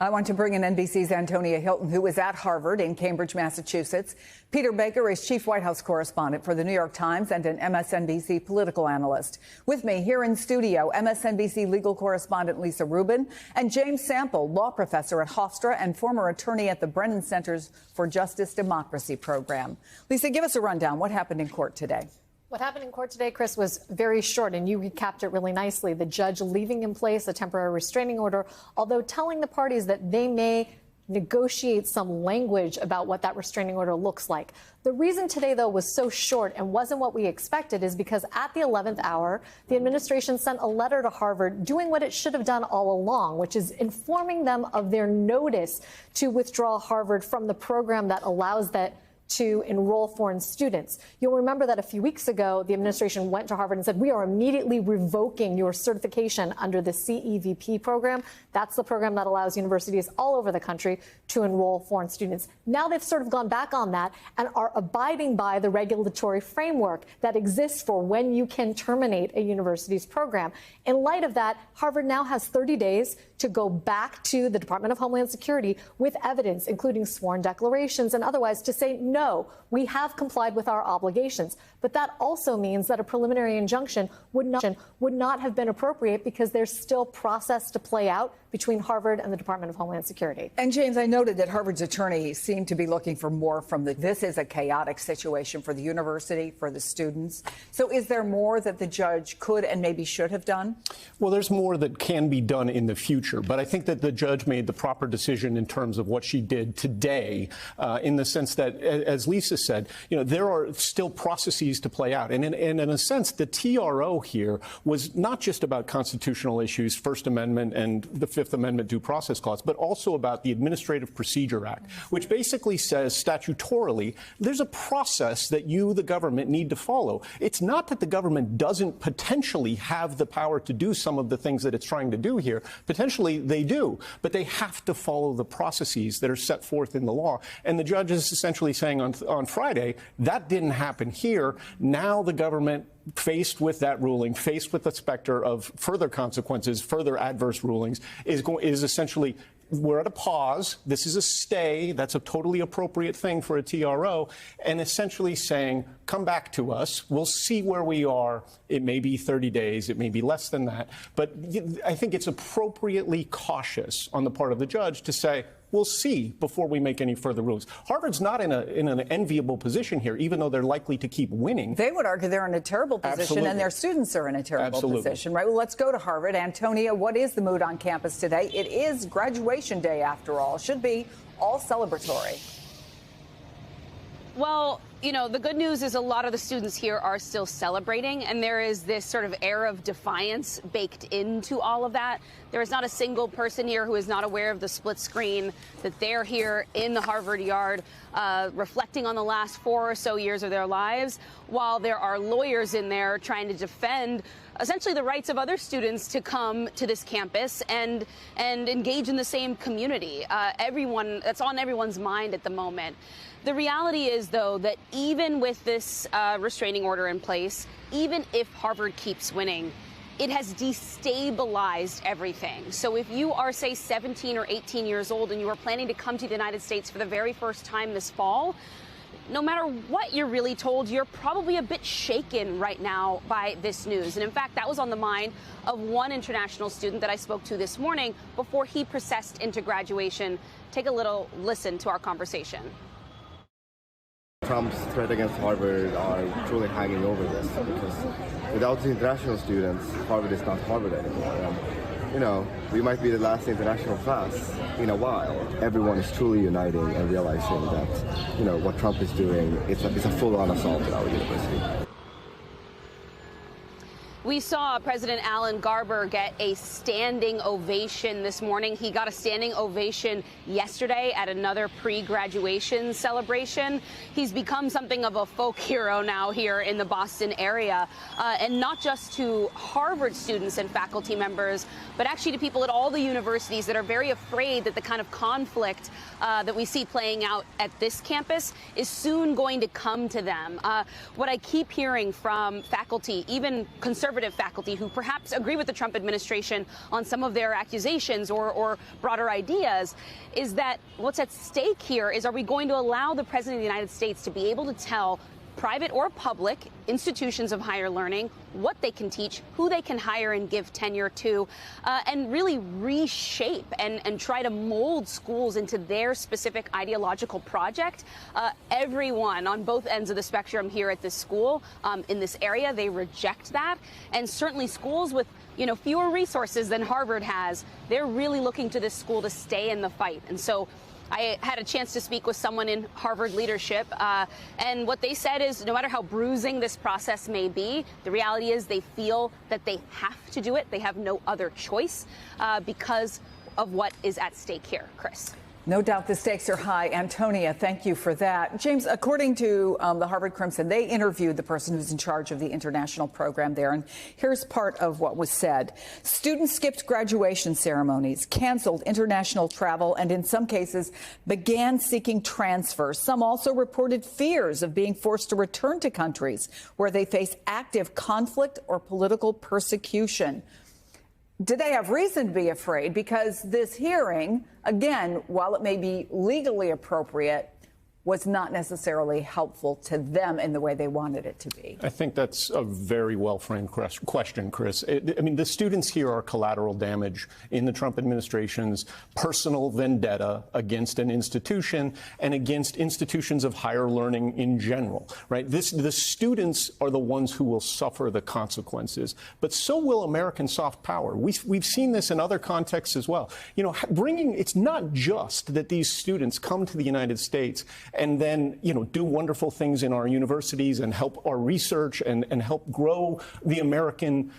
I want to bring in NBC's Antonia Hilton, who is at Harvard in Cambridge, Massachusetts. Peter Baker is chief White House correspondent for The New York Times and an MSNBC political analyst. With me here in studio, MSNBC legal correspondent Lisa Rubin and James Sample, law professor at Hofstra and former attorney at the Brennan Centers for Justice Democracy program. Lisa, give us a rundown. What happened in court today? What happened in court today, Chris, was very short, and you recapped it really nicely. The judge leaving in place a temporary restraining order, although telling the parties that they may negotiate some language about what that restraining order looks like. The reason today, though, was so short and wasn't what we expected is because at the 11th hour, the administration sent a letter to Harvard doing what it should have done all along, which is informing them of their notice to withdraw Harvard from the program that allows that to enroll foreign students. You'll remember that a few weeks ago, the administration went to Harvard and said, we are immediately revoking your certification under the CEVP program. That's the program that allows universities all over the country to enroll foreign students. Now they've sort of gone back on that and are abiding by the regulatory framework that exists for when you can terminate a university's program. In light of that, Harvard now has 30 days to go back to the Department of Homeland Security with evidence, including sworn declarations and otherwise, to say, no, we have complied with our obligations. But that also means that a preliminary injunction would not have been appropriate because there's still process to play out between Harvard and the Department of Homeland Security. And James, I noted that Harvard's attorney seemed to be looking for more from this is a chaotic situation for the university, for the students. So is there more that the judge could and maybe should have done? Well, there's more that can be done in the future, but I think that the judge made the proper decision in terms of what she did today, in the sense that, as Lisa said, there are still processes to play out. And in a sense, the TRO here was not just about constitutional issues, First Amendment and the Fifth Amendment due process clause, but also about the Administrative Procedure Act, which basically says statutorily there's a process that you, the government, need to follow. It's not that the government doesn't potentially have the power to do some of the things that it's trying to do here. Potentially they do, but they have to follow the processes that are set forth in the law. And the judge is essentially saying on Friday, that didn't happen here. Now the government, faced with that ruling, faced with the specter of further consequences, further adverse rulings, is essentially, we're at a pause. This is a stay. That's a totally appropriate thing for a TRO. And essentially saying, come back to us. We'll see where we are. It may be 30 days. It may be less than that. But I think it's appropriately cautious on the part of the judge to say, we'll see before we make any further rulings. Harvard's not in an enviable position here, even though they're likely to keep winning. They would argue they're in a terrible position. Absolutely. And their students are in a terrible Absolutely. position, right? Well, let's go to Harvard. Antonia, what is the mood on campus today? It is graduation day, after all. Should be all celebratory. Well, the good news is a lot of the students here are still celebrating, and there is this sort of air of defiance baked into all of that. There is not a single person here who is not aware of the split screen, that they're here in the Harvard yard, reflecting on the last 4 or so years of their lives, while there are lawyers in there trying to defend essentially the rights of other students to come to this campus and engage in the same community. That's on everyone's mind at the moment. The reality is, though, that even with this restraining order in place, even if Harvard keeps winning, it has destabilized everything. So if you are, say, 17 or 18 years old and you are planning to come to the United States for the very first time this fall, no matter what you're really told, you're probably a bit shaken right now by this news. And in fact, that was on the mind of one international student that I spoke to this morning before he processed into graduation. Take a little listen to our conversation. Trump's threat against Harvard are truly hanging over this, because without the international students, Harvard is not Harvard anymore. We might be the last international class in a while. Everyone is truly uniting and realizing that, what Trump is doing, it's a full-on assault on our university. We saw President Alan Garber get a standing ovation this morning. He got a standing ovation yesterday at another pre-graduation celebration. He's become something of a folk hero now here in the Boston area, and not just to Harvard students and faculty members, but actually to people at all the universities that are very afraid that the kind of conflict that we see playing out at this campus is soon going to come to them. What I keep hearing from faculty, even conservative conservative faculty who perhaps agree with the Trump administration on some of their accusations or broader ideas, is that what's at stake here is, are we going to allow the President of the United States to be able to tell private or public institutions of higher learning what they can teach, who they can hire and give tenure to, and really reshape and try to mold schools into their specific ideological project? Everyone on both ends of the spectrum here at this school, in this area, they reject that. And certainly schools with fewer resources than Harvard has, they're really looking to this school to stay in the fight. And so I had a chance to speak with someone in Harvard leadership, and what they said is, no matter how bruising this process may be, the reality is they feel that they have to do it. They have no other choice because of what is at stake here. Chris. No doubt the stakes are high. Antonia, thank you for that. James, according to the Harvard Crimson, they interviewed the person who's in charge of the international program there. And here's part of what was said. Students skipped graduation ceremonies, canceled international travel, and in some cases began seeking transfer. Some also reported fears of being forced to return to countries where they face active conflict or political persecution. Did they have reason to be afraid? Because this hearing, again, while it may be legally appropriate, was not necessarily helpful to them in the way they wanted it to be. I think that's a very well-framed question, Chris. I mean, the students here are collateral damage in the Trump administration's personal vendetta against an institution and against institutions of higher learning in general, right? The students are the ones who will suffer the consequences, but so will American soft power. We've seen this in other contexts as well. It's not just that these students come to the United States and then, do wonderful things in our universities and help our research and help grow the American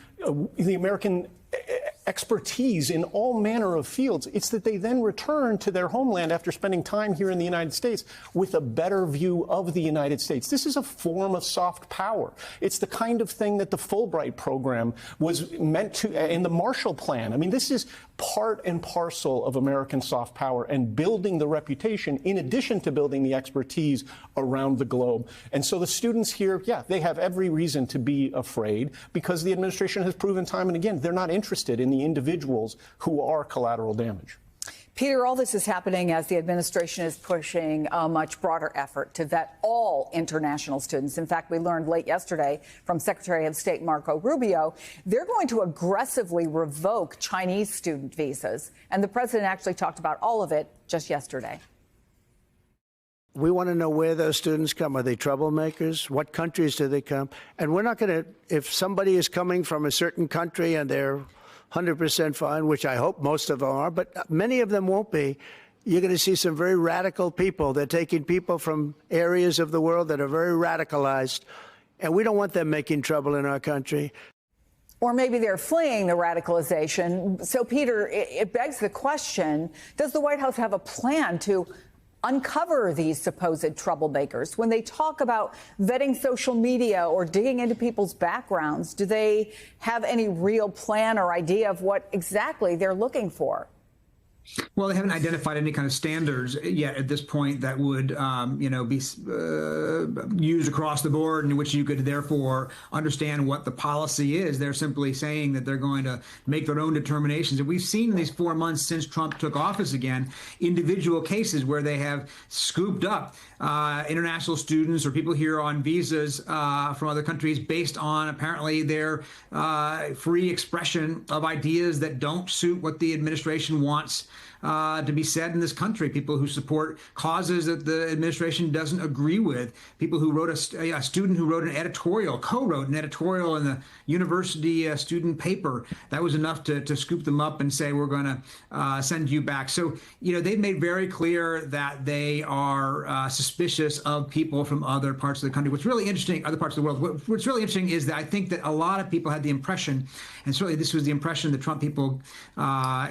expertise in all manner of fields. It's that they then return to their homeland after spending time here in the United States with a better view of the United States. This is a form of soft power. It's the kind of thing that the Fulbright program was meant to, and the Marshall Plan. I mean, this is part and parcel of American soft power and building the reputation in addition to building the expertise around the globe. And so the students here, they have every reason to be afraid because the administration has proven time and again they're not interested in the individuals who are collateral damage. Peter, all this is happening as the administration is pushing a much broader effort to vet all international students. In fact, we learned late yesterday from Secretary of State Marco Rubio, they're going to aggressively revoke Chinese student visas. And the president actually talked about all of it just yesterday. We want to know where those students come. Are they troublemakers? What countries do they come? And we're not going to, if somebody is coming from a certain country and they're 100% fine, which I hope most of them are, but many of them won't be, you're going to see some very radical people. They're taking people from areas of the world that are very radicalized, and we don't want them making trouble in our country. Or maybe they're fleeing the radicalization. So, Peter, it begs the question, does the White House have a plan to uncover these supposed troublemakers? When they talk about vetting social media or digging into people's backgrounds, do they have any real plan or idea of what exactly they're looking for? Well, they haven't identified any kind of standards yet at this point that would, be used across the board in which you could therefore understand what the policy is. They're simply saying that they're going to make their own determinations. And we've seen in these 4 months since Trump took office again, individual cases where they have scooped up international students or people here on visas from other countries based on apparently their free expression of ideas that don't suit what the administration wants to be said in this country. People who support causes that the administration doesn't agree with. People who wrote a student who wrote an editorial, co-wrote an editorial in the university student paper. That was enough to scoop them up and say, we're going to send you back. So, they've made very clear that they are suspicious of people from other parts of the country. What's really interesting, other parts of the world, what's really interesting is that I think that a lot of people had the impression, and certainly this was the impression the Trump people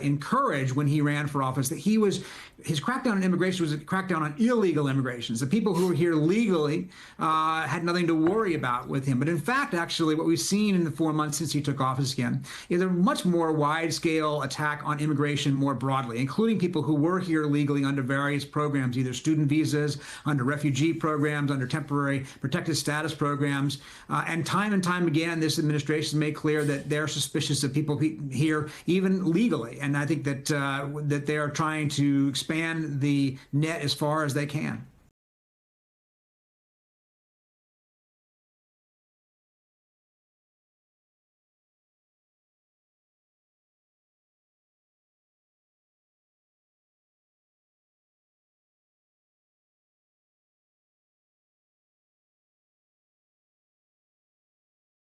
encouraged when he ran for for office that his crackdown on immigration was a crackdown on illegal immigrations. The people who were here legally had nothing to worry about with him. But in fact, actually, what we've seen in the 4 months since he took office again is a much more wide-scale attack on immigration more broadly, including people who were here legally under various programs, either student visas, under refugee programs, under temporary protected status programs. And time again, this administration made clear that they're suspicious of people here, even legally. And I think that they are trying to expand the net as far as they can.